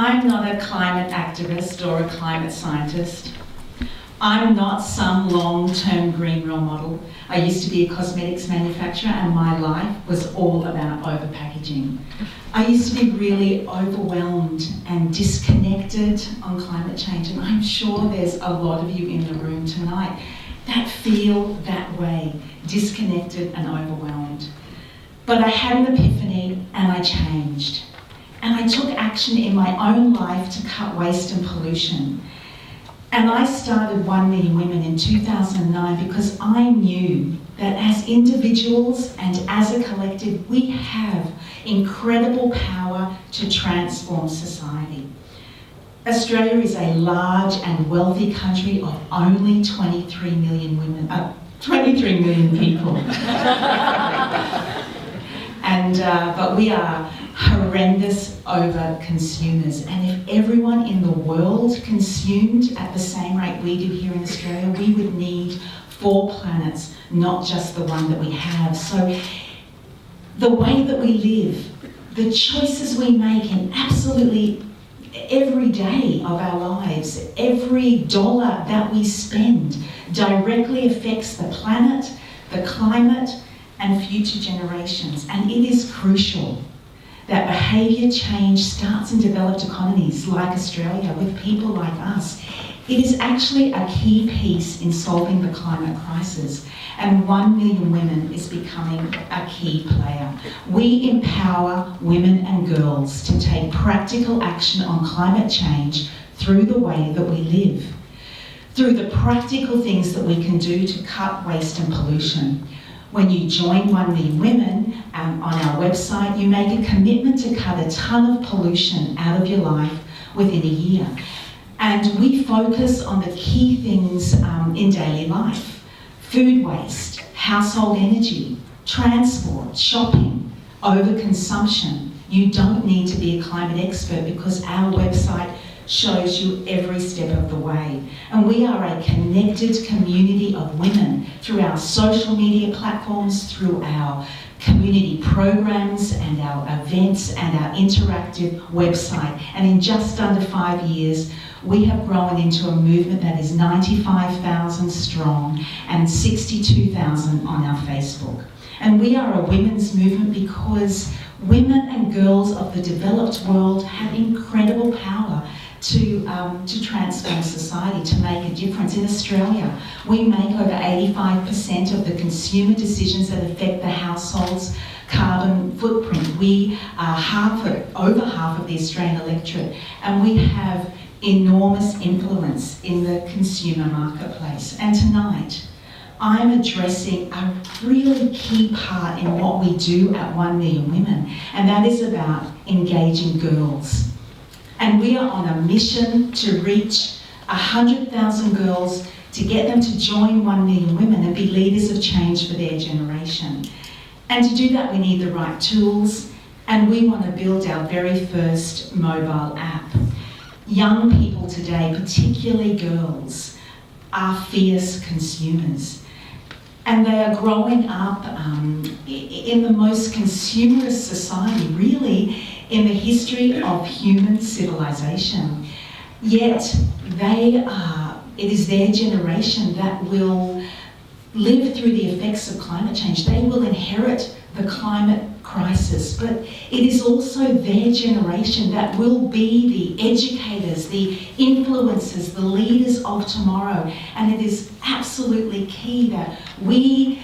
I'm not a climate activist or a climate scientist. I'm not some long-term green role model. I used to be a cosmetics manufacturer and my life was all about overpackaging. I used to be really overwhelmed and disconnected on climate change, and I'm sure there's a lot of you in the room tonight that feel that way, disconnected and overwhelmed. But I had an epiphany and I changed. And I took action in my own life to cut waste and pollution. And I started 1 Million Women in 2009 because I knew that as individuals and as a collective, we have incredible power to transform society. Australia is a large and wealthy country of only 23 million women, 23 million people. But we are horrendous over consumers, and if everyone in the world consumed at the same rate we do here in Australia, we would need 4 planets, not just the one that we have. So the way that we live, the choices we make in absolutely every day of our lives, every dollar that we spend directly affects the planet, the climate, and future generations. And it is crucial that behaviour change starts in developed economies like Australia with people like us. It is actually a key piece in solving the climate crisis, and 1 Million Women is becoming a key player. We empower women and girls to take practical action on climate change through the way that we live, through the practical things that we can do to cut waste and pollution. When you join 1 Million Women on our website, you make a commitment to cut a ton of pollution out of your life within a year. And we focus on the key things in daily life: food waste, household energy, transport, shopping, overconsumption. You don't need to be a climate expert because our website shows you every step of the way. And we are a connected community of women through our social media platforms, through our community programs and our events and our interactive website. And in just under 5 years, we have grown into a movement that is 95,000 strong and 62,000 on our Facebook. And we are a women's movement because women and girls of the developed world have incredible power to transform society, to make a difference. In Australia, we make over 85% of the consumer decisions that affect the household's carbon footprint. We are over half of the Australian electorate, and we have enormous influence in the consumer marketplace. And tonight, I'm addressing a really key part in what we do at 1 Million Women, and that is about engaging girls. And we are on a mission to reach 100,000 girls, to get them to join 1 Million Women and be leaders of change for their generation. And to do that, we need the right tools, and we want to build our very first mobile app. Young people today, particularly girls, are fierce consumers. And they are growing up in the most consumerist society, really, in the history of human civilization. Yet it is their generation that will live through the effects of climate change. They will inherit the climate crisis, but it is also their generation that will be the educators, the influencers, the leaders of tomorrow. And it is absolutely key that we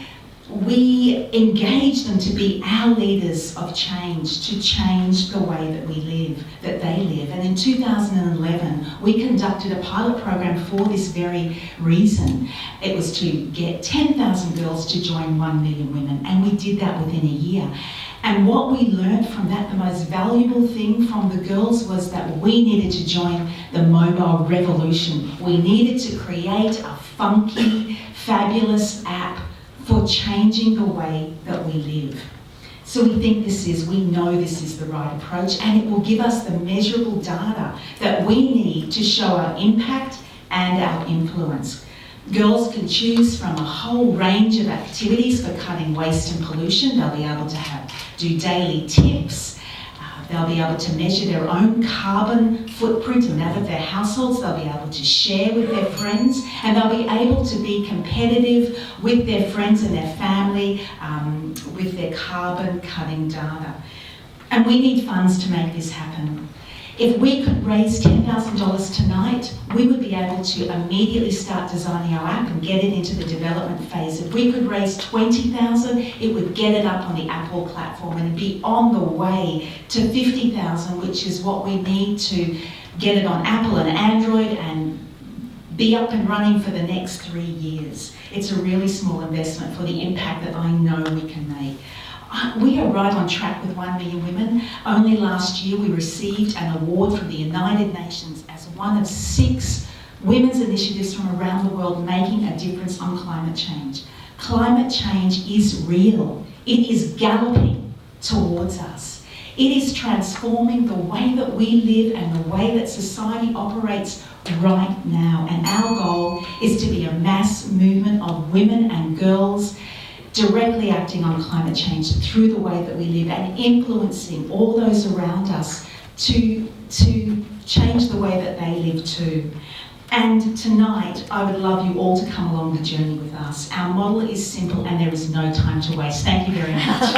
engage them to be our leaders of change, to change the way that we live, that they live. And in 2011, we conducted a pilot program for this very reason. It was to get 10,000 girls to join 1 Million Women, and we did that within a year. And what we learned from that, the most valuable thing from the girls, was that we needed to join the mobile revolution. We needed to create a funky, fabulous app for changing the way that we live. So we know this is the right approach, and it will give us the measurable data that we need to show our impact and our influence. Girls can choose from a whole range of activities for cutting waste and pollution. They'll be able to do daily tips, They'll be able to measure their own carbon footprint and that of their households. They'll be able to share with their friends, and they'll be able to be competitive with their friends and their family with their carbon cutting data. And we need funds to make this happen. If we could raise $10,000 tonight, we would be able to immediately start designing our app and get it into the development phase. If we could raise $20,000, it would get it up on the Apple platform and be on the way to $50,000, which is what we need to get it on Apple and Android and be up and running for the next 3 years. It's a really small investment for the impact that I know we can make. We are right on track with 1 million women. Only last year we received an award from the United Nations as one of 6 women's initiatives from around the world making a difference on climate change. Climate change is real. It is galloping towards us. It is transforming the way that we live and the way that society operates right now. And our goal is to be a mass movement of women and girls directly acting on climate change through the way that we live and influencing all those around us to change the way that they live too. And tonight, I would love you all to come along the journey with us. Our model is simple and there is no time to waste. Thank you very much.